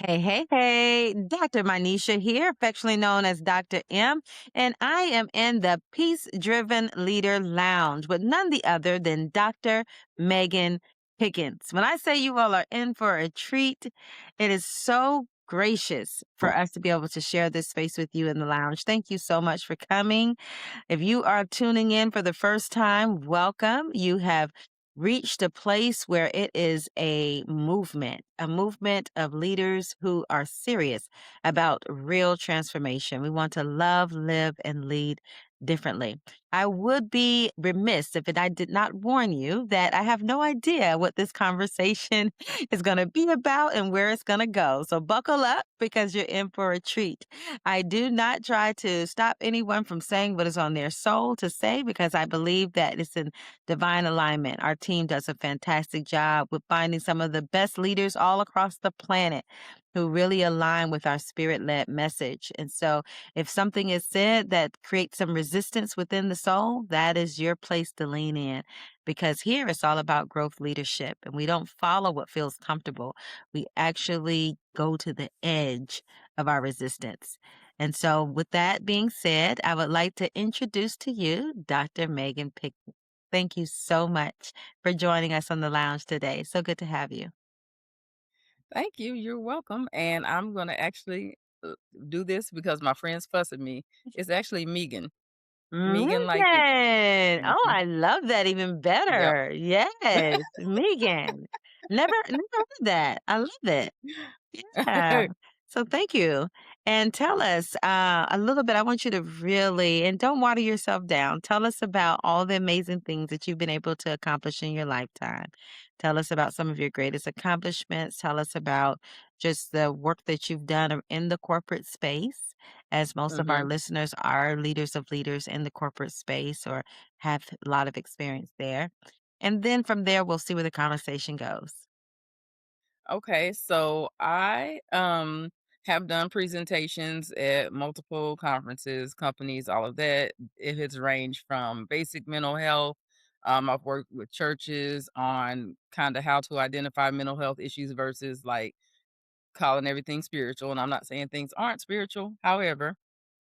Hey, hey, hey, Dr. Minesha here, affectionately known as Dr. M, and I am in the Peace Driven Leader Lounge with none the other than Dr. Megan Pickens. When I say you all are in for a treat, it is so gracious for us to be able to share this space with you in the lounge. Thank you so much for coming. If you are tuning in for the first time, welcome. You have reached a place where it is a movement of leaders who are serious about real transformation. We want to love, live, and lead differently. I would be remiss if I did not warn you that I have no idea what this conversation is going to be about and where it's going to go. So buckle up because you're in for a treat. I do not try to stop anyone from saying what is on their soul to say because I believe that it's in divine alignment. Our team does a fantastic job with finding some of the best leaders all across the planet who really align with our spirit led message. And so, if something is said that creates some resistance within the soul, that is your place to lean in because here it's all about growth leadership and we don't follow what feels comfortable. We actually go to the edge of our resistance. And so, with that being said, I would like to introduce to you Dr. Megan Pick. Thank you so much for joining us on the lounge today. So good to have you. Thank you. You're welcome. And I'm going to actually do this because my friends fuss at me. It's actually Megan. Megan, like it. Megan. Oh, Mhm. I love that even Yep. better. Yes, Megan. Never heard that. I love it. Yeah. So thank you. And tell us a little bit. I want you to really, and don't water yourself down. Tell us about all the amazing things that you've been able to accomplish in your lifetime. Tell us about some of your greatest accomplishments. Tell us about just the work that you've done in the corporate space, as most of our hmm listeners are leaders of leaders in the corporate space or have a lot of experience there. And then from there, we'll see where the conversation goes. Okay. So I have done presentations at multiple conferences, companies, all of that. It has ranged from basic mental health. I've worked with churches on kind of how to identify mental health issues versus like calling everything spiritual. And I'm not saying things aren't spiritual. However,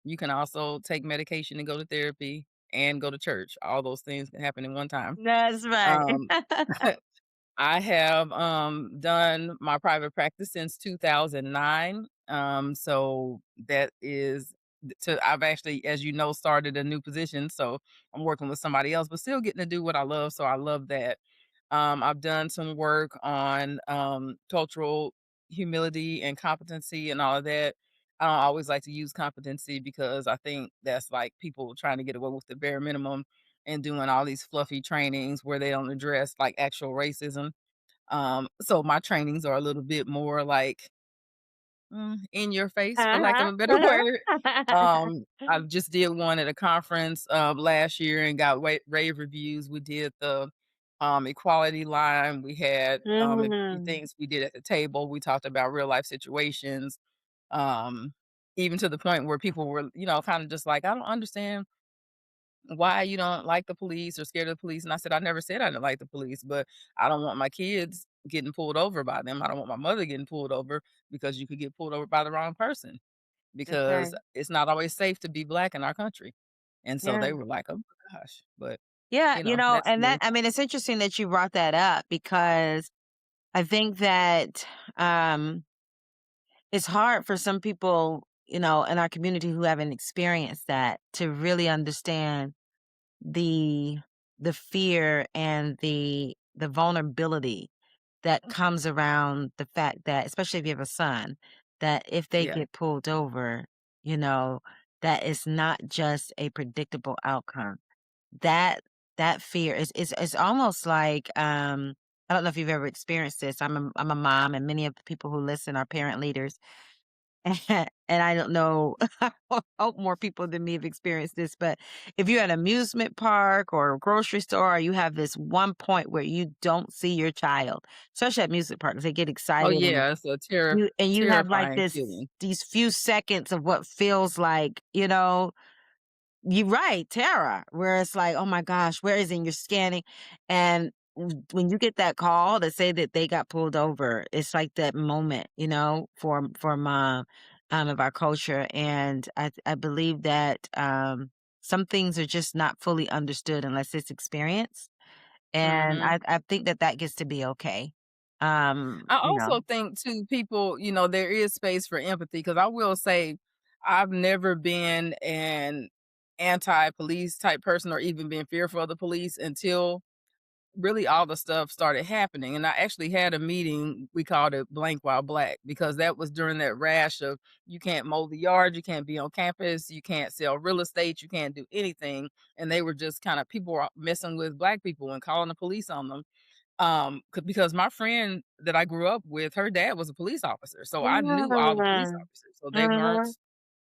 you can also take medication and go to therapy and go to church. All those things can happen in one time. That's right. Um, I have done my private practice since 2009. So that is I've actually, as you know, started a new position. So I'm working with somebody else, but still getting to do what I love. So I love that. I've done some work on cultural humility and competency and all of that. I don't always like to use competency because I think that's like people trying to get away with the bare minimum and doing all these fluffy trainings where they don't address like actual racism. So my trainings are a little bit more like in your face, for lack of Uh-huh, a better word. uh-huh. I just did one at a conference last year and got rave reviews. We did the equality line. We had a few Mm. things we did at the table. We talked about real life situations, um, even to the point where people were, kind of just like, I don't understand why you don't like the police or scared of the police. And I said, I never said I didn't like the police, but I don't want my kids getting pulled over by them. I don't want my mother getting pulled over because you could get pulled over by the wrong person That's because right. it's not always safe to be black in our country. And so Yeah. they were like, oh my gosh. But, Yeah, that's and me. it's interesting that you brought that up because I think that um it's hard for some people, in our community who haven't experienced that to really understand the the fear and the vulnerability that comes around the fact that, especially if you have a son, that if they Yeah. get pulled over, you know, that is not just a predictable outcome. That that fear is almost like, I don't know if you've ever experienced this. I'm a mom, and many of the people who listen are parent leaders. And I don't know, I hope more people than me have experienced this, but if you're at an amusement park or a grocery store, you have this one point where you don't see your child, especially at music parks, they get Oh excited and yeah. It's a you have like terrifying feeling. these few seconds of what feels like, you're right, terror, where it's like, "Oh my gosh, where is it?" And you're scanning, and when you get that call to say that they got pulled over, it's like that moment, for mom, of our culture, and I believe that, some things are just not fully understood unless it's experienced, and Mhm. I think that that gets to be okay. I You know also think too, people, there is space for empathy because I will say I've never been an anti-police type person or even been fearful of the police until really all the stuff started happening. And I actually had a meeting, we called it Blank While Black, because that was during that rash of you can't mow the yard, you can't be on campus, you can't sell real estate, you can't do anything. And they were just kind of people were messing with black people and calling the police on them. Because my friend that I grew up with, her dad was a police officer, so I knew all the police Mm, officers, so they weren't, mhm.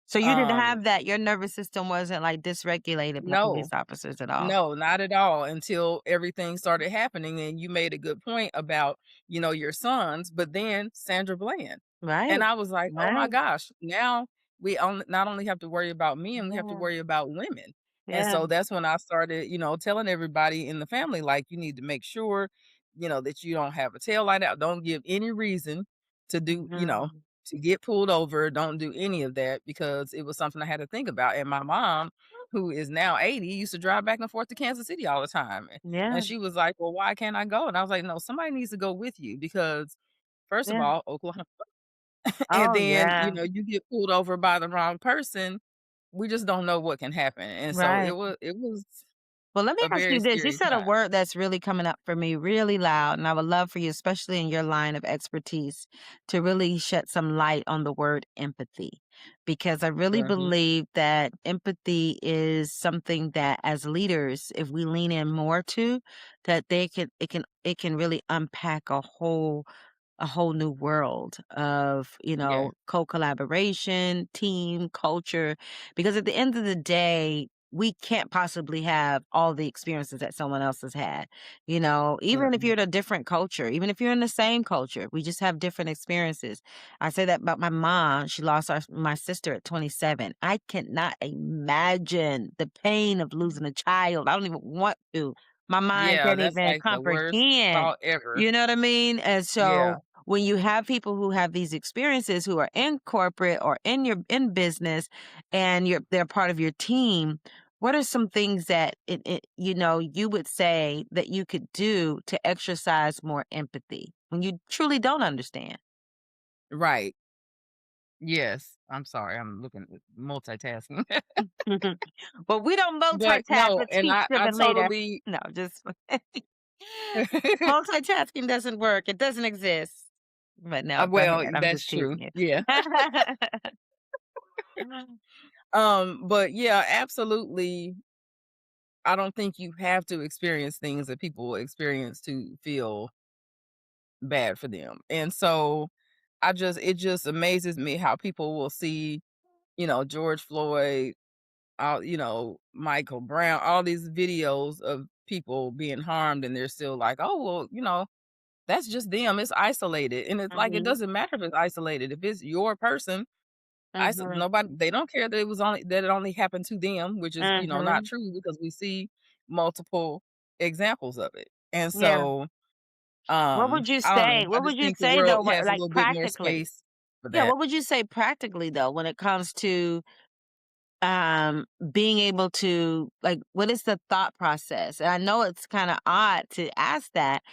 So you didn't um have that, your nervous system wasn't, like, dysregulated by police no. officers at all. No, not at all until everything started happening, and you made a good point about, your sons, but then Sandra Bland. And Right, I was like, "Oh my right, gosh, now we not only have to worry about men, we have to yeah, worry about women." And yeah, so that's when I started, telling everybody in the family, like, "You need to make sure, that you don't have a tail light out. Don't give any reason to do, mhm, to get pulled over. Don't do any of that," because it was something I had to think about. And my mom, who is now 80, used to drive back and forth to Kansas City all the time. yeah, And she was like, "Well, why can't I go?" And I was like, "No, somebody needs to go with you because first of yeah. all, Oklahoma, and Oh, then, yeah, you get pulled over by the wrong person, we just don't know what can happen." And so right. it was Well, let me a ask very you this. You scary said a time. word that's really coming up for me really loud, and I would love for you, especially in your line of expertise, to really shed some light on the word empathy. Because I really Mhm. believe that empathy is something that as leaders, if we lean in more to, that it can really unpack a whole new world of, Yeah. co-collaboration, team, culture, because at the end of the day, we can't possibly have all the experiences that someone else has had. Even if you're Mm-mm. in a different culture, even if you're in the same culture, we just have different experiences. I say that about my mom. She lost my sister at 27. I cannot imagine the pain of losing a child. I don't even want to. My mind Yeah, can't that's even like the worst comprehend. thought ever. You know what I mean? And Yeah. so when you have people who have these experiences who are in corporate or in business and they're part of your team, what are some things that you would say that you could do to exercise more empathy when you truly don't understand? Right. Yes. I'm sorry, I'm looking multitasking. Well, we don't But multitask no, with and I teach-driven leader. totally No, just multitasking doesn't work. It doesn't exist. But no, go well, ahead. I'm that's just true. teasing you. Yeah. But yeah, absolutely. I don't think you have to experience things that people experience to feel bad for them. And so it just amazes me how people will see, George Floyd, Michael Brown, all these videos of people being harmed and they're still like, "Oh, well, that's just them. It's isolated." And it's like it Mhm, doesn't matter if it's isolated. If it's your person, mhm, nobody, they don't care that it only happened to them, which is, not mhm. true because we see multiple examples of it. And Yeah. so, What would you I don't know. say? I What just would you think the say though, world has a like little bit more practically? space for Yeah, that. what would you say practically though when it comes to being able to, like, what is the thought process? And I know it's kind of odd to ask that,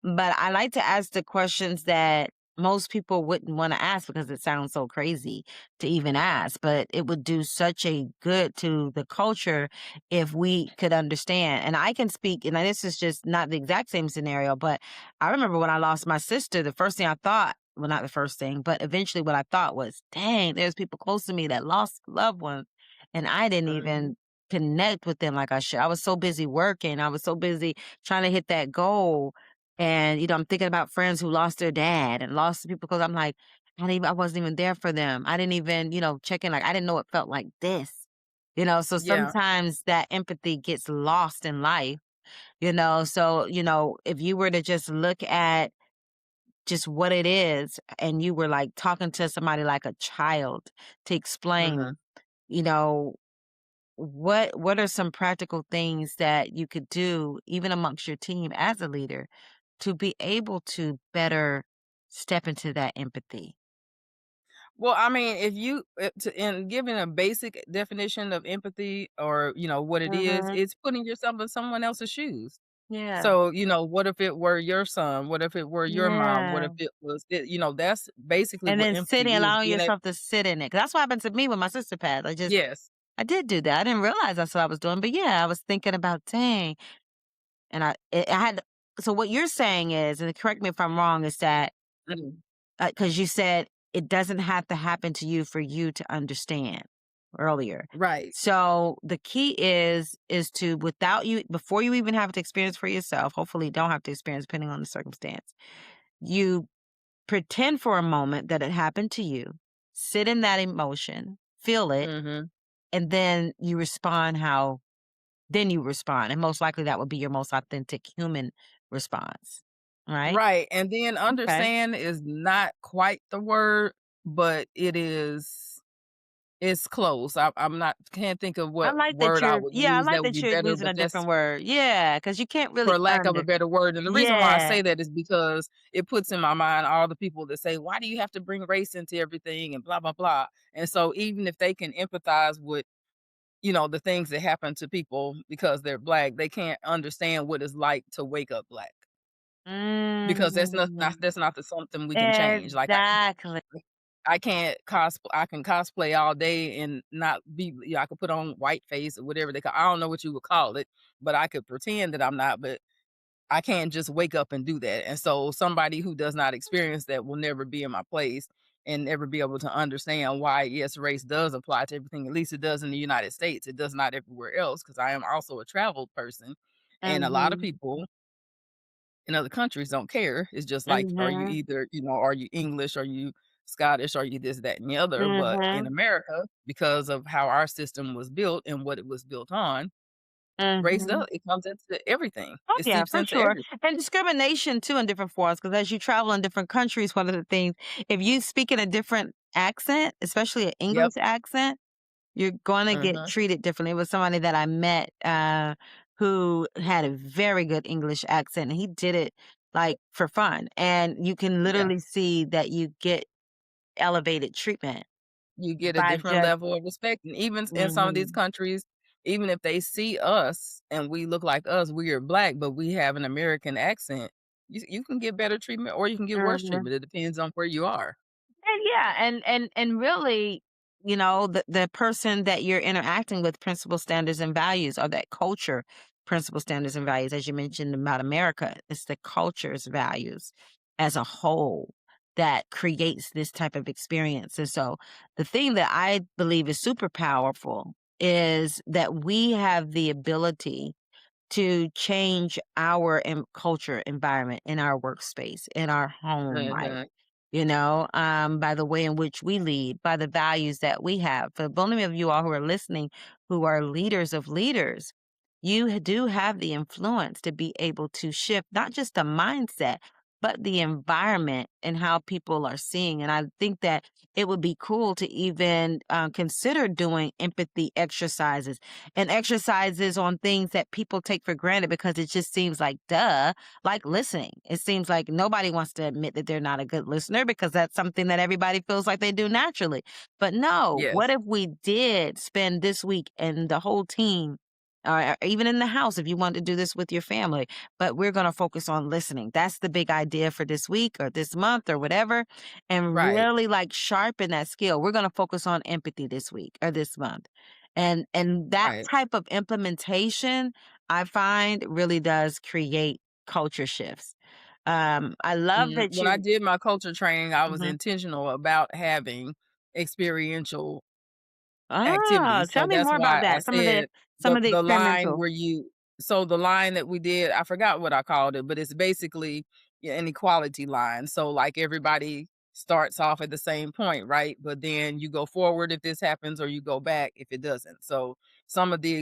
but I like to ask the questions that most people wouldn't want to ask because it sounds so crazy to even ask, but it would do such a good to the culture if we could understand. And I can speak, and this is just not the exact same scenario, but I remember when I lost my sister, the first thing I thought, well, not the first thing, but eventually what I thought was, dang, there's people close to me that lost loved ones and I didn't Mhm. even connect with them like I should. I was so busy working. I was so busy trying to hit that goal. And, I'm thinking about friends who lost their dad and lost people because I'm like, I wasn't even there for them. I didn't even, check in. Like, I didn't know it felt like this, so Yeah. sometimes that empathy gets lost in life. So, if you were to just look at just what it is and you were like talking to somebody like a child to explain, Mhm. you know, what are some practical things that you could do even amongst your team as a leader to be able to better step into that empathy? Well, I mean, if you in giving a basic definition of empathy or, what it is, Mhm. it's putting yourself in someone else's shoes. Yeah. So, what if it were your son? What if it were your mom? What Yeah. if it was that's basically And what then sitting empathy is, allowing being able. yourself to sit in it, 'cause that's what happened to me when my sister passed. Yes. I did do that. I didn't realize that's what I was doing, but yeah, I was thinking about, "Dang," and I had so what you're saying is, and correct me if I'm wrong, is that Mhm. because you said it doesn't have to happen to you for you to understand earlier. Right. So the key is to without you before you even have to experience for yourself, hopefully you don't have to experience depending on the circumstance. You pretend for a moment that it happened to you. Sit in that emotion, feel it, Mhm. and then you respond. And most likely that would be your most authentic human response. Right? Right, and then Okay. understand is not quite the word, but it's close. I'm not can't think of what word I would I use like that would that be you're better, using but a that's different word. Yeah, because you can't really for lack of a better word, and the reason why I Yeah. say that is because it puts in my mind all the people that say, "Why do you have to bring race into everything?" and blah blah blah. And so even if they can empathize with, the things that happen to people because they're black, they can't understand what it's like to wake up black because Mm. that's not the something we can change. Like Exactly. I can't I can cosplay all day and not be I could put on white face or whatever they call. I don't know what you would call it, but I could pretend that I'm not, but I can't just wake up and do that. And so somebody who does not experience that will never be in my place and never be able to understand why, yes, race does apply to everything. At least it does in the United States. It does not everywhere else because I am also a traveled person. And a lot of Mhm. people in other countries don't care. It's just like, are you Mhm. either, are you English? Are you Scottish? Are you this, that, and the other? But in Mhm. America, because of how our system was built and what it was built on, race Mhm. does it comes into everything. Oh, It yeah, seeps for into sure. everything. And discrimination too in different forms, because as you travel in different countries, one of the things, if you speak in a different accent, especially an Yep. English accent, you're gonna get Mhm. treated differently. It was somebody that I met, who had a very good English accent, and he did it, like, for fun, and you can Yeah. literally see that you get elevated treatment You get a by different just level of respect, and even in some of these Mhm. countries, even if they see us and we look like us, we are black, but we have an American accent, you can get better treatment or you can get worse Mhm. treatment. It depends on where you are. And yeah, and really, the person that you're interacting with, principal standards and values, or that culture, principal standards and values, as you mentioned about America, it's the culture's values as a whole that creates this type of experience. And so the thing that I believe is super powerful is that we have the ability to change our culture environment in our workspace, in our home life, Mhm. by the way in which we lead, by the values that we have. For the only of you all who are listening, who are leaders of leaders, you do have the influence to be able to shift not just the mindset, but the environment and how people are seeing. And I think that it would be cool to even consider doing empathy exercises and exercises on things that people take for granted because it just seems like duh, like listening. It seems like nobody wants to admit that they're not a good listener because that's something that everybody feels like they do naturally. But no, what Yes. if we did spend this week and the whole team, or even in the house, if you want to do this with your family, but we're going to focus on listening. That's the big idea for this week or this month or whatever. And Right. really like sharpen that skill. We're going to focus on empathy this week or this month. And that Right. type of implementation, I find, really does create culture shifts. I love Mhm. that When I you did my culture training, I was Mhm. intentional about having experiential Ah, activities, tell so me that's more about why I that. said Some of the the line experimental. where you so the line that we did, I forgot what I called it, but it's basically, yeah, an equality line. So, like, everybody starts off at the same point, right? But then you go forward if this happens or you go back if it doesn't. So, one of the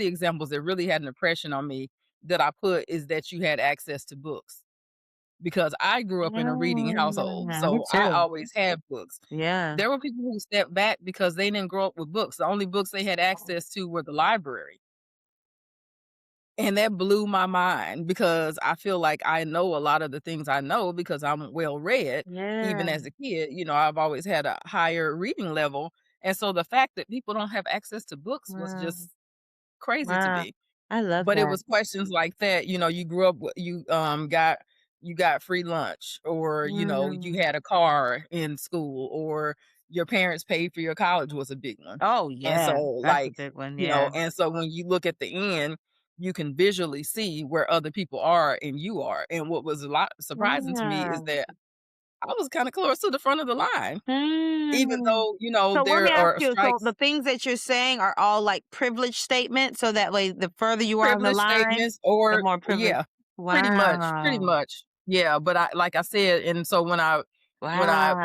examples that really had an impression on me that I put is that you had access to books. because I grew up in a reading household, Yeah, me so I too. always had books. Yeah. There were people who stepped back because they didn't grow up with books. The only books they had access to were the library. And that blew my mind because I feel like I know a lot of the things I know because I'm well read. Even Yeah. as a kid, I've always had a higher reading level. And so the fact that people don't have access to books was Wow. just crazy to Wow. me. I love But it that. was questions like that, you grew up with you got free lunch, or you Mm. had a car in school, or your parents paid for your college was a big one. Oh, And so yeah. That's a like, big one. Yeah. and so when you look at the end, you can visually see where other people are and you are. And what was a lot surprising to me is Yeah. that I was kind of close to the front of the line, even Mm. though, So let me there ask are you, so strikes. the things that you're saying are all like privilege statements, so that way the further you are on the Privilege line, statements, the or more privilege. yeah, pretty Wow. much. Yeah, but I like I said, and so when I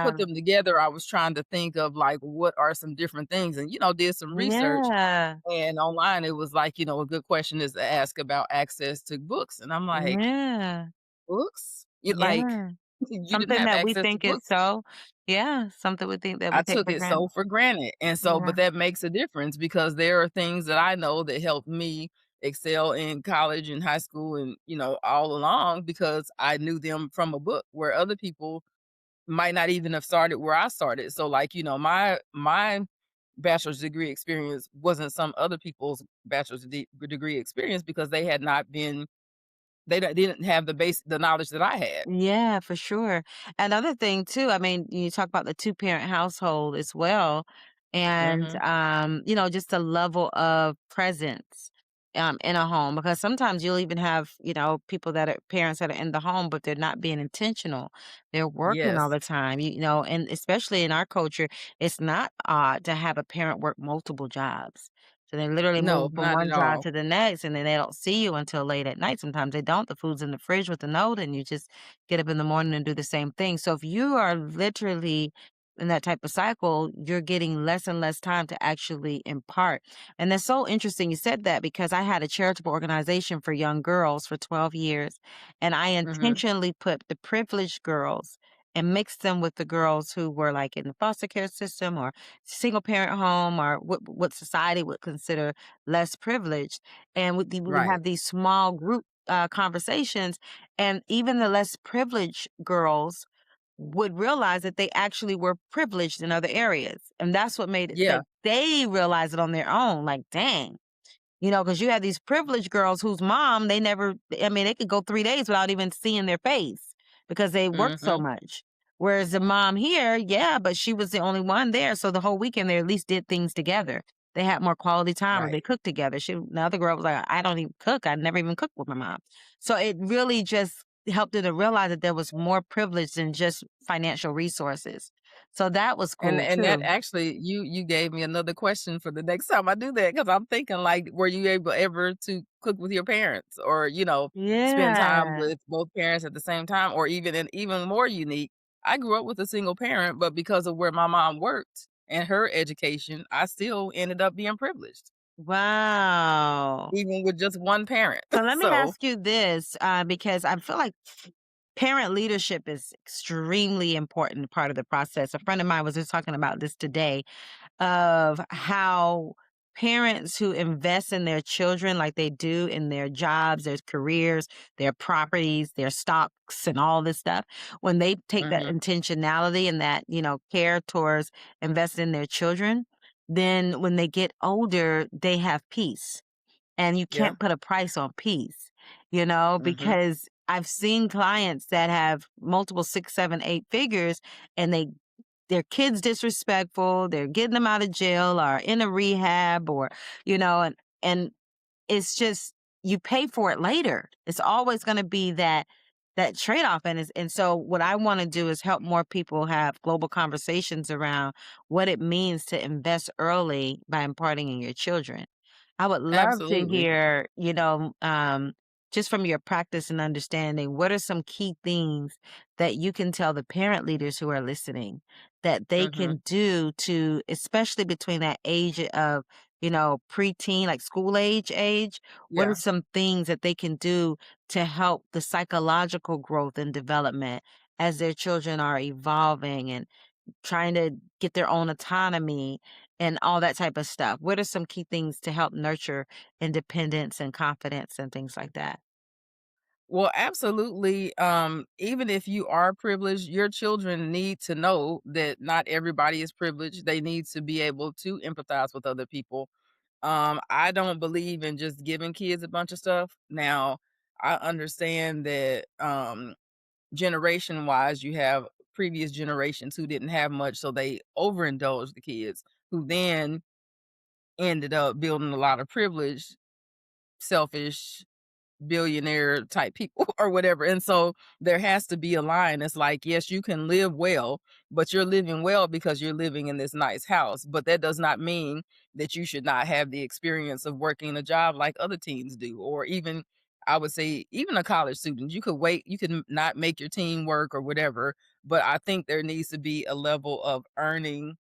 put Wow. them together, I was trying to think of, like, what are some different things, and, did some research, Yeah. and online it was like, a good question is to ask about access to books, and I'm like, Yeah. "Books? You like, Yeah. you didn't Something have that we access to think is books?" so, yeah, something we think that we I take took for it so granted. for granted, and so Yeah. but that makes a difference because there are things that I know that helped me excel in college and high school and, all along because I knew them from a book where other people might not even have started where I started. So, like, my bachelor's degree experience wasn't some other people's degree experience because they didn't have the knowledge that I had. Yeah, for sure. Another thing too, I mean, you talk about the two-parent household as well, and Mhm. just the level of presence in a home, because sometimes you'll even have, people that are parents that are in the home, but they're not being intentional. They're working all Yes. the time, and especially in our culture, it's not odd to have a parent work multiple jobs. So they literally No, move from not one at job all. to the next, and then they don't see you until late at night. Sometimes they don't. The food's in the fridge with the note, and you just get up in the morning and do the same thing. So if you are literally in that type of cycle, you're getting less and less time to actually impart. And that's so interesting you said that, because I had a charitable organization for young girls for 12 years, and I Mhm. intentionally put the privileged girls and mixed them with the girls who were like in the foster care system or single parent home, or what society would consider less privileged. And we would Right. have these small group conversations, and even the less privileged girls would realize that they actually were privileged in other areas. And that's what made it Yeah. that they realize it on their own. Like, dang, because you have these privileged girls whose mom, they never, I mean, they could go 3 days without even seeing their face because they work so Mhm. much. Whereas the mom here, yeah, but she was the only one there. So the whole weekend they at least did things together. They had more quality time, or they Right. cooked together. The other girl was like, I don't even cook. I never even cooked with my mom. So it really just helped her to realize that there was more privilege than just financial resources. So that was cool And that too. actually, you gave me another question for the next time I do that because 'cause I'm thinking, like, were you able ever to cook with your parents or, spend time Yeah. with both parents at the same time? Or even more unique, I grew up with a single parent, but because of where my mom worked and her education, I still ended up being privileged, Wow. even with just one parent. So let me So ask you this, because I feel like parent leadership is extremely important part of the process. A friend of mine was just talking about this today, of how parents who invest in their children like they do in their jobs, their careers, their properties, their stocks, and all this stuff, when they take that mhm, intentionality and that, care towards investing in their children, then when they get older, they have peace. And you yeah, can't put a price on peace, mhm, because I've seen clients that have multiple 6, 7, 8 figures, and their kids disrespectful, they're getting them out of jail or in a rehab, or, and it's just, you pay for it later. It's always gonna be that trade-off, and so what I wanna do is help more people have global conversations around what it means to invest early by imparting in your children. I would love to absolutely, hear, just from your practice and understanding, what are some key things that you can tell the parent leaders who are listening that they mhm. can do to, especially between that age of preteen, like school age, what are Yeah. some things that they can do to help the psychological growth and development as their children are evolving and trying to get their own autonomy and all that type of stuff? What are some key things to help nurture independence and confidence and things like that? Well, absolutely. Even if you are privileged, your children need to know that not everybody is privileged. They need to be able to empathize with other people. I don't believe in just giving kids a bunch of stuff. Now, I understand that generation wise, you have previous generations who didn't have much, so they overindulged the kids, who then ended up building a lot of privilege, selfish billionaire type people or whatever. And so there has to be a line. It's like, yes, you can live well, but you're living well because you're living in this nice house. But that does not mean that you should not have the experience of working a job like other teens do, or even I would say even a college student. You could wait, you could not make your team work or whatever, but I think there needs to be a level of earning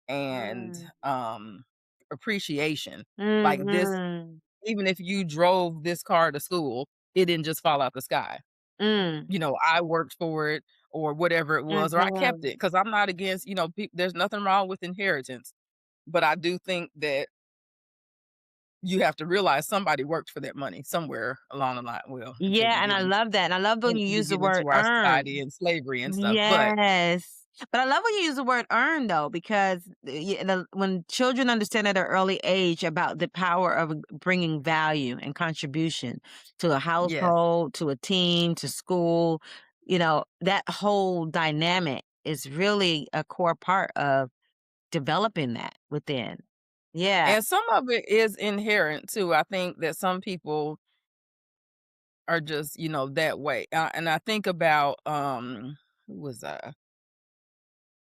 and Mm. appreciation. Like this, Mhm. even if you drove this car to school, it didn't just fall out the sky. Mm. I worked for it or whatever it was, or I kept it Mhm. because I'm not against, there's nothing wrong with inheritance. But I do think that you have to realize somebody worked for that money somewhere along the line. Well, until you Yeah, and get I into love that, and I love when you use the word our society "earn." and slavery and stuff. But Yes. But I love when you use the word "earn" though, because when children understand at an early age about the power of bringing value and contribution to a yes. household, to a team, to school, that whole dynamic is really a core part of developing that within. Yeah. And some of it is inherent too. I think that some people are just, that way. And I think about who was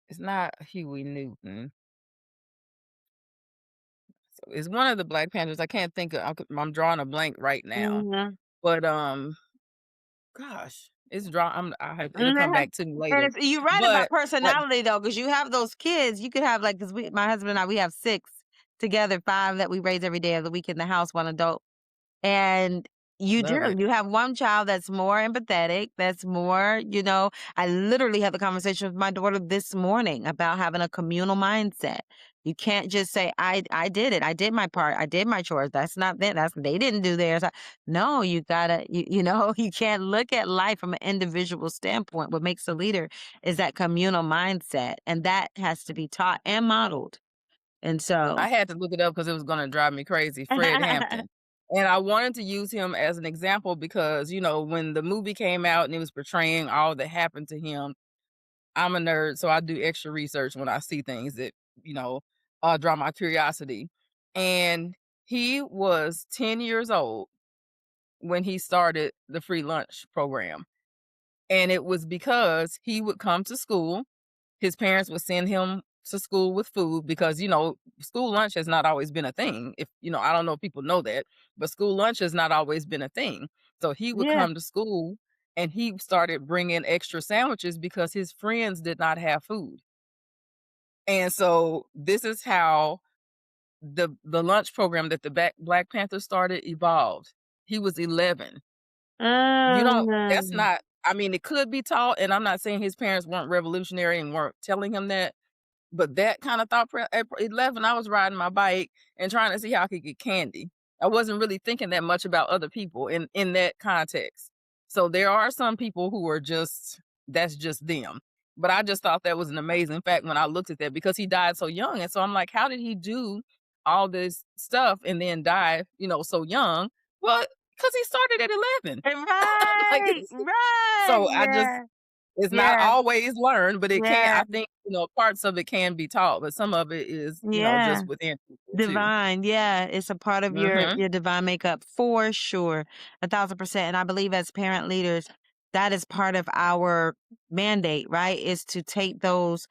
it's not Huey Newton. So it's one of the Black Panthers. I can't think of I'm drawing a blank right now. Mhm. But gosh, it'll come Mhm. back to me And later. you're right about But like personality though, because you have those kids, you could have like, because my husband and I, we have 6 together, 5 that we raise every day of the week in the house, 1 adult. And you do. love it. You have one child that's more empathetic, that's more, I literally had the conversation with my daughter this morning about having a communal mindset. You can't just say, I did it. I did my part. I did my chores. That's not that. That's they didn't do theirs. No, you gotta, you can't look at life from an individual standpoint. What makes a leader is that communal mindset. And that has to be taught and modeled. And so I had to look it up because it was gonna drive me crazy. Fred Hampton. And I wanted to use him as an example because, when the movie came out and it was portraying all that happened to him, I'm a nerd, so I do extra research when I see things that, you know, draw my curiosity. And he was 10 years old when he started the free lunch program. And it was because he would come to school. His parents would send him to school with food because, school lunch has not always been a thing. If, I don't know if people know that, but school lunch has not always been a thing. So he would yeah. come to school and he started bringing extra sandwiches because his friends did not have food. And so this is how the lunch program that the Black Panthers started evolved. He was 11. You don't that's Mm. not I mean, it could be taught, and I'm not saying his parents weren't revolutionary and weren't telling him that, but that kind of at 11, I was riding my bike and trying to see how I could get candy. I wasn't really thinking that much about other people in that context. So there are some people who are just that's just them. But I just thought that was an amazing fact when I looked at that because he died so young. And so I'm like, how did he do all this stuff and then die, so young? Well, because he started at 11. Like Right, right, so I just yeah, it's not yeah, always learned, but it can yeah, I think, parts of it can be taught, but some of it is, yeah. just within people too. Divine, yeah, it's a part of your Mhm. your divine makeup for sure, 1,000%. And I believe as parent leaders, that is part of our mandate, right? Is to take those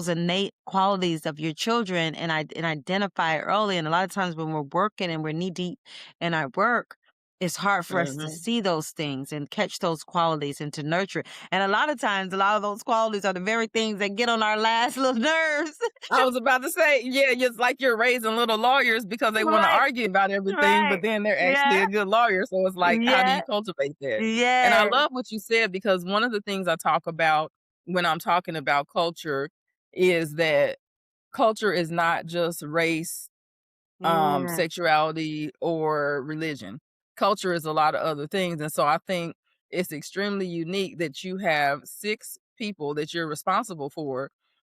innate qualities of your children and identify it early. And a lot of times when we're working and we're knee deep in our work, it's hard for us to Mhm. see those things and catch those qualities and to nurture it. And a lot of times, a lot of those qualities are the very things that get on our last little nerves. I was about to say, yeah, it's like you're raising little lawyers because they wanna Right, argue about everything, but right. then they're actually Yeah, a good lawyer, so it's like, how do yeah, you cultivate that? And I yeah, love what you said because one of the things I talk about when I'm talking about culture is that culture is not just race, yeah. sexuality, or religion. Culture is a lot of other things, and so I think it's extremely unique that you have 6 people that you're responsible for,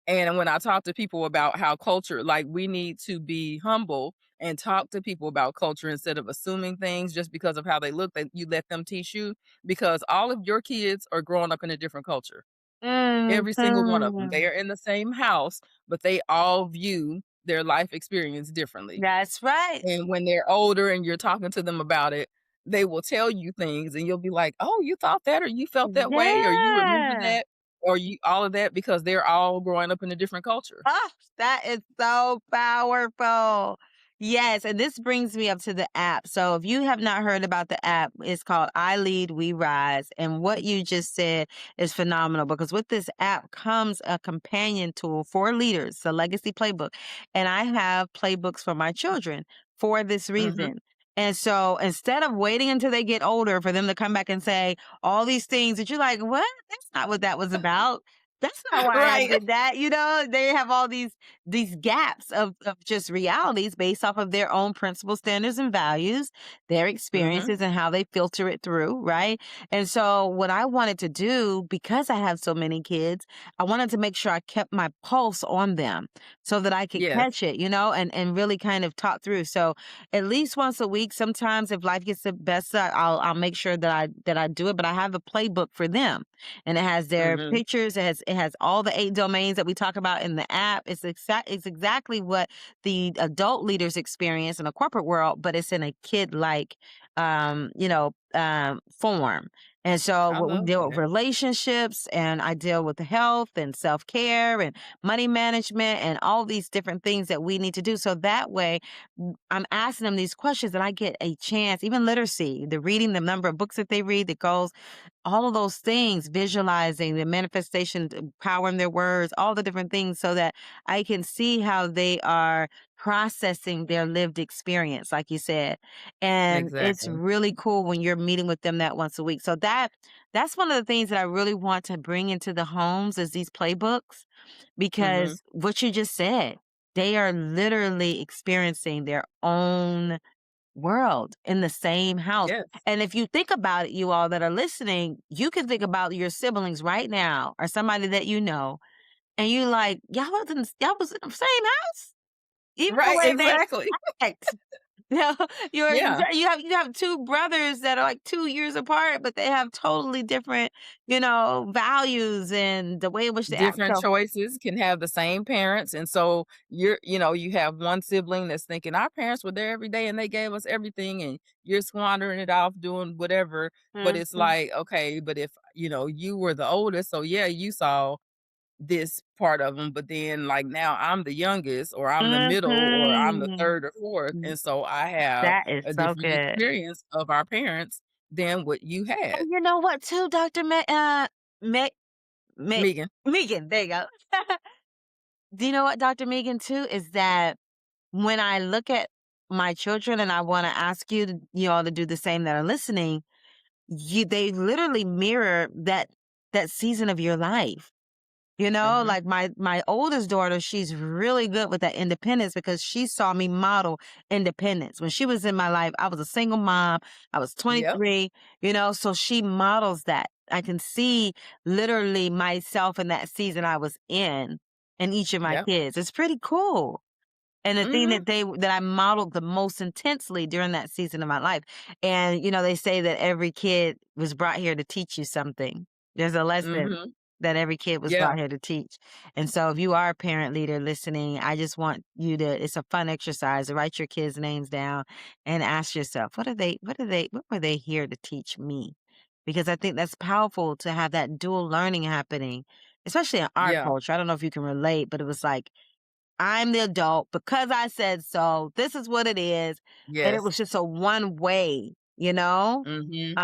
and when I talk to people about how culture like, we need to be humble and talk to people about culture instead of assuming things just because of how they look, that you let them teach you, because all of your kids are growing up in a different culture. Every single one of them. Mhm. They are in the same house, but they all view their life experience differently. That's right. And when they're older and you're talking to them about it, they will tell you things and you'll be like, "Oh, you thought that or you felt that way or you remember Yeah. that or you all of that," because they're all growing up in a different culture. Ah, that is so powerful. Yes, and this brings me up to the app. So if you have not heard about the app, it's called I Lead, We Rise. And what you just said is phenomenal because with this app comes a companion tool for leaders, the legacy playbook. And I have playbooks for my children for this Mhm. reason. And so instead of waiting until they get older for them to come back and say all these things that you're like, what? That's not what that was about. That's not why I Right. did that, they have all these gaps of just realities based off of their own principles, standards, and values, their Mhm. experiences and how they filter it through, right? And so what I wanted to do, because I have so many kids, I wanted to make sure I kept my pulse on them so that I could Yes. catch it, and really kind of talk through. So at least once a week, sometimes if life gets the best, I'll make sure that I do it. But I have a playbook for them and it has their Mhm. pictures. It has all the 8 domains that we talk about in the app. It's exactly what the adult leaders experience in a corporate world, but it's in a kid-like, form. And so I what we love deal with that. relationships, and I deal with the health and self-care and money management and all these different things that we need to do. So that way, I'm asking them these questions and I get a chance, even literacy, the reading, the number of books that they read, the goals, all of those things, visualizing the manifestation, power in their words, all the different things so that I can see how they are processing their lived experience, like you said. And it's Exactly. really cool when you're meeting with them that once a week. So that's one of the things that I really want to bring into the homes is these playbooks Mhm. because what you just said, they are literally experiencing their own world in the same house. Yes. And if you think about it, you all that are listening, you can think about your siblings right now or somebody that you know, and you like, y'all was in the same house? Even the Right, way they exactly. act. You know, Yeah. you have 2 brothers that are like 2 years apart, but they have totally different, values and the way in which they act. Different So choices can have the same parents, and so you have one sibling that's thinking, "Our parents were there every day and they gave us everything, and you're squandering it off doing whatever," but it's mhm, like, "Okay, but if, you were the oldest, so yeah, you saw this part of them, but then, like, now I'm the youngest, or I'm the middle, or I'm the mhm. 3rd or 4th, and so I have That is a so different good. experience of our parents than what you had." And you know what too, Dr. Me Me Megan. Megan, there you go. Do you know what, Dr. Megan, too, is that when I look at my children and I wanna ask you all to do the same that are listening, they literally mirror that season of your life. Mhm. Like my oldest daughter, she's really good with that independence because she saw me model independence. When she was in my life, I was a single mom. I was Yep. 23, so she models that. I can see literally myself in that season I was in each of my Yep. kids. It's pretty cool. And the thing Mhm. that I modeled the most intensely during that season of my life. And, they say that every kid was brought here to teach you something. There's a lesson Mhm. that every kid was Yeah. brought here to teach. And so if you are a parent leader listening, I just want you to it's a fun exercise to write your kids' names down and ask yourself, what were they here to teach me? Because I think that's powerful to have that dual learning happening, especially in our Yeah. culture. I don't know if you can relate, but it was like I'm the adult because I said so. This is what it is. And it Yes. was just a one way. you know? Mhm.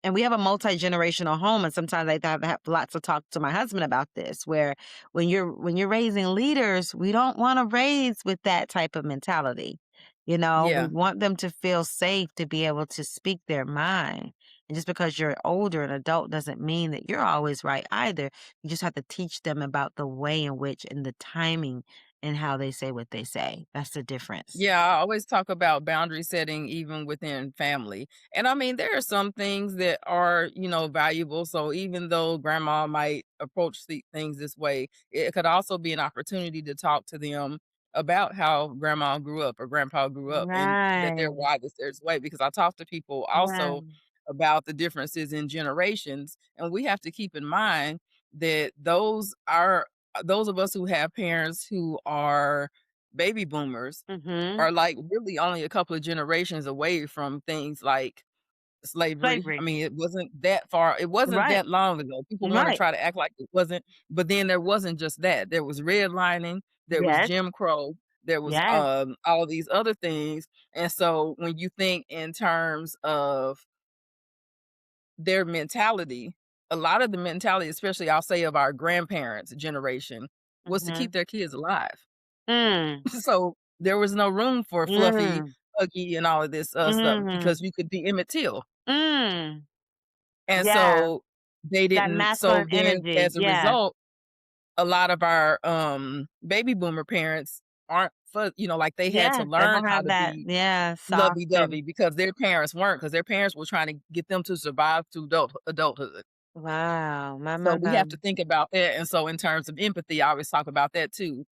And we have a multi-generational home, and sometimes I have lots to talk to my husband about this, where when you're raising leaders, we don't want to raise with that type of mentality. We Yeah. want them to feel safe to be able to speak their mind. And just because you're older and adult doesn't mean that you're always right either. You just have to teach them about the way in which and the timing and how they say what they say. That's the difference. Yeah, I always talk about boundary setting even within family. And I mean, there are some things that are, valuable. So even though grandma might approach things this way, it could also be an opportunity to talk to them about how grandma grew up or grandpa grew up and that they're Right. why this way. Because I talk to people Yeah. also about the differences in generations. And we have to keep in mind that those of us who have parents who are baby boomers Mhm. are, like, really only a couple of generations away from things like slavery. I Slavery. mean, it wasn't Right. that long ago. People wanna Right. try to act like it wasn't, but then there wasn't just that. There was redlining, there was Yes. Jim Crow, there was, Yes. all of these other things, and so when you think in terms of their mentality, a lot of the mentality, especially I'll say of our grandparents' generation, was to keep Mhm. their kids alive. Mm. So, there was no room for Fluffy, Mm. Huggy, and all of this, stuff because Mm. you could be Emmett Till. Mm. And Yeah. so, they That didn't so masculine then energy. as a Yeah. result, a lot of our, baby boomer parents aren't like, they had to Yes. They learn don't how have to that, be yeah, soft and lovey-dovey because their parents weren't, because their parents were trying to get them to survive to adulthood. wow. So, we My. have to think about that, and so in terms of empathy, I always talk about that too.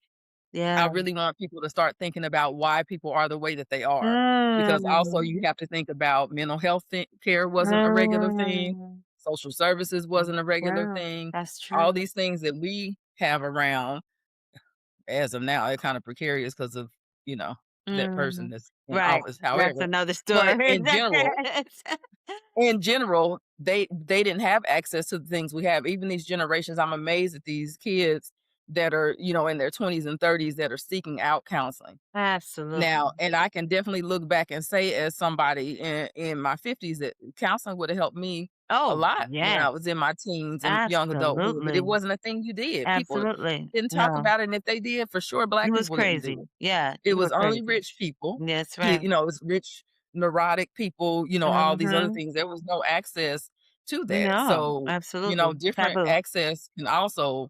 I Yeah. really want people to start thinking about why people are the way that they are, because also Mm. you have to think about mental health care wasn't a regular thing, Mm. social services wasn't a regular True. thing, That's all true. these things that we have around as of now, they're kind of precarious because of, you know, that person Mhm. that's in Right. office. That's However, another but story. in general, they didn't have access to the things we have. Even these generations, I'm amazed at these kids that are, in their 20s and 30s that are seeking out counseling. Absolutely. Now, and I can definitely look back and say as somebody in my 50s that counseling would have helped me a Oh, lot when yes. I was in my teens and young adulthood, but it Absolutely. wasn't a thing you did. People Absolutely. didn't talk No. about it, and if they did, for sure, You black was people didn't do crazy. it. Yeah, It you were was only crazy. rich people, That's right. it was rich, neurotic people, all these other Mhm. things. There was no access to that. No, So, absolutely. different Taboo. access can also,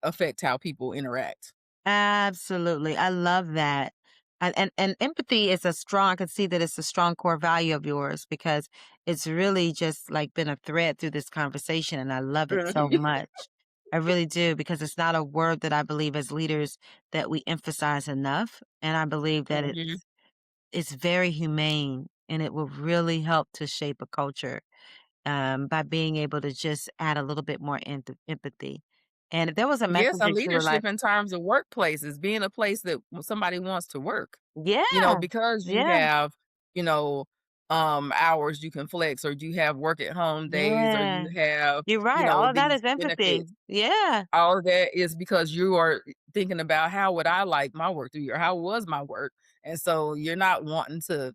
affect how people interact. Absolutely. I love that. And empathy is a strong, I can see that it's a strong core value of yours because it's really just like been a thread through this conversation and I love it so Mhm. much. I really do because it's not a word that I believe as leaders that we emphasize enough. And I believe that Mhm. it's very humane and it will really help to shape a culture by being able to just add a little bit more empathy. And if there was a Yes, message a that you were like, leadership in terms of workplaces, being a place that somebody wants to work. yeah, Because you yeah, have, you know, hours you can flex, or you have work at home days, or yeah, you have, you're right. All of that these is empathy. benefits. Yeah. All of that is because you are thinking about how would I like my work to be, or how was my work? And so you're not wanting to,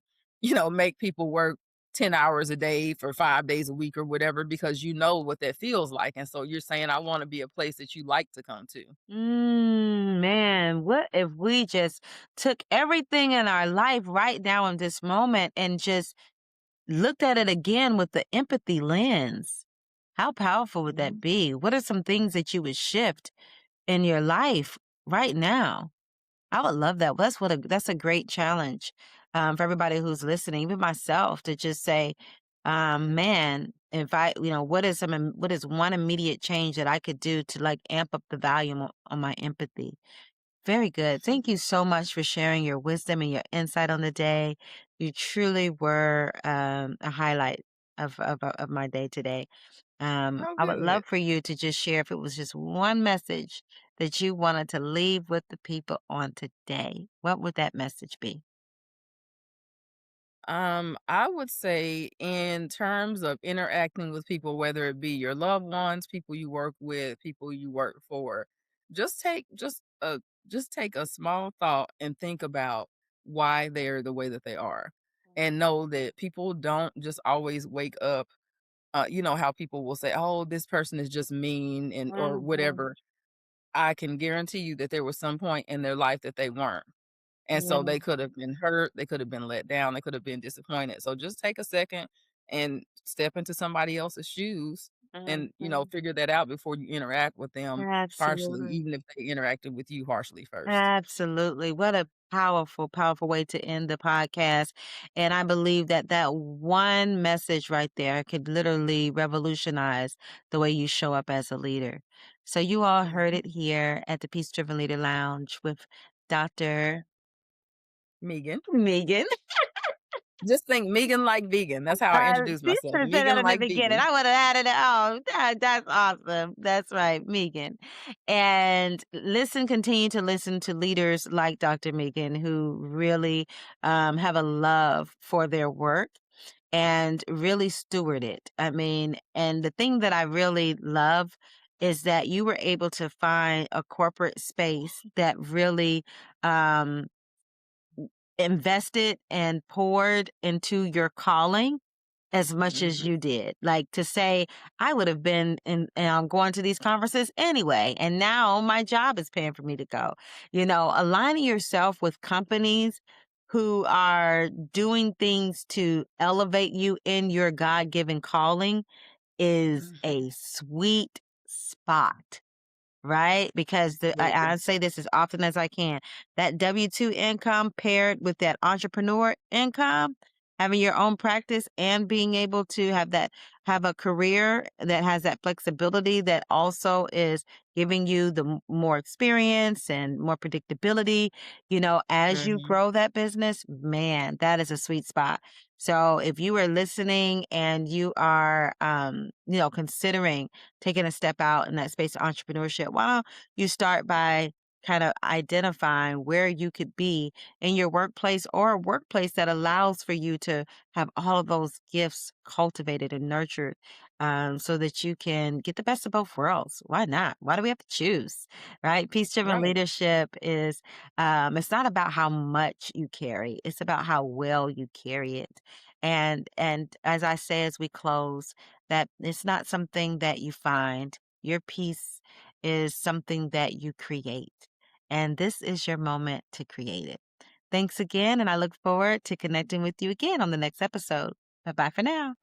make people work 10 hours a day for 5 days a week or whatever, because you know what that feels like. And so you're saying, I want to be a place that you like to come to. Man, what if we just took everything in our life right now in this moment and just looked at it again with the empathy lens? How powerful would that Mhm. be? What are some things that you would shift in your life right now? I would love that. That's a great challenge for everybody who's listening, even myself, to just say, man, if I, what is one immediate change that I could do to like amp up the volume on my empathy? Very good. Thank you so much for sharing your wisdom and your insight on the day. You truly were a highlight of my day today. Oh, I would love good. for you to just share if it was just one message that you wanted to leave with the people on today. What would that message be? I would say in terms of interacting with people, whether it be your loved ones, people you work with, people you work for, just take just take a small thought and think about why they're the way that they are. and know that people don't just always wake up. You know how people will say, "Oh, this person is just mean," and or Mhm. whatever. I can guarantee you that there was some point in their life that they weren't. And so Yeah. they could have been hurt, they could have been let down, they could have been disappointed. So just take a second and step into somebody else's shoes and, Mhm. figure that out before you interact with them harshly, Absolutely. even if they interacted with you harshly first. Absolutely. What a powerful, powerful way to end the podcast. And I believe that that one message right there could literally revolutionize the way you show up as a leader. So you all heard Mhm. it here at the Peace Driven Leader Lounge with Dr. Megan. Megan. Just think Megan like vegan. That's how I introduce She myself. should have said that Megan in the like beginning. vegan. I would have added it. Oh, that's awesome. That's right, Megan. And listen, continue to listen to leaders like Dr. Megan who really have a love for their work and really steward it. I mean, and the thing that I really love is that you were able to find a corporate space that really um, invested and poured into your calling as much as Mhm. you did. Like to say, I would have been going to these conferences anyway, and now my job is paying for me to go. Aligning yourself with companies who are doing things to elevate you in your God given calling is Mhm. a sweet spot. Right? Because I Absolutely. say this as often as I can. That W-2 income paired with that entrepreneur income, having your own practice and being able to have a career that has that flexibility that also is giving you the more experience and more predictability, as you Mhm. grow that business, man, that is a sweet spot. So if you are listening and you are, considering taking a step out in that space of entrepreneurship, why don't you start by kind of identifying where you could be in your workplace or a workplace that allows for you to have all of those gifts cultivated and nurtured so that you can get the best of both worlds. Why not? Why do we have to choose? Right? Peace driven Right. leadership is, it's not about how much you carry, it's about how well you carry it. And as I say as we close, that it's not something that you find. Your peace is something that you create. And this is your moment to create it. Thanks again. And I look forward to connecting with you again on the next episode. Bye bye for now.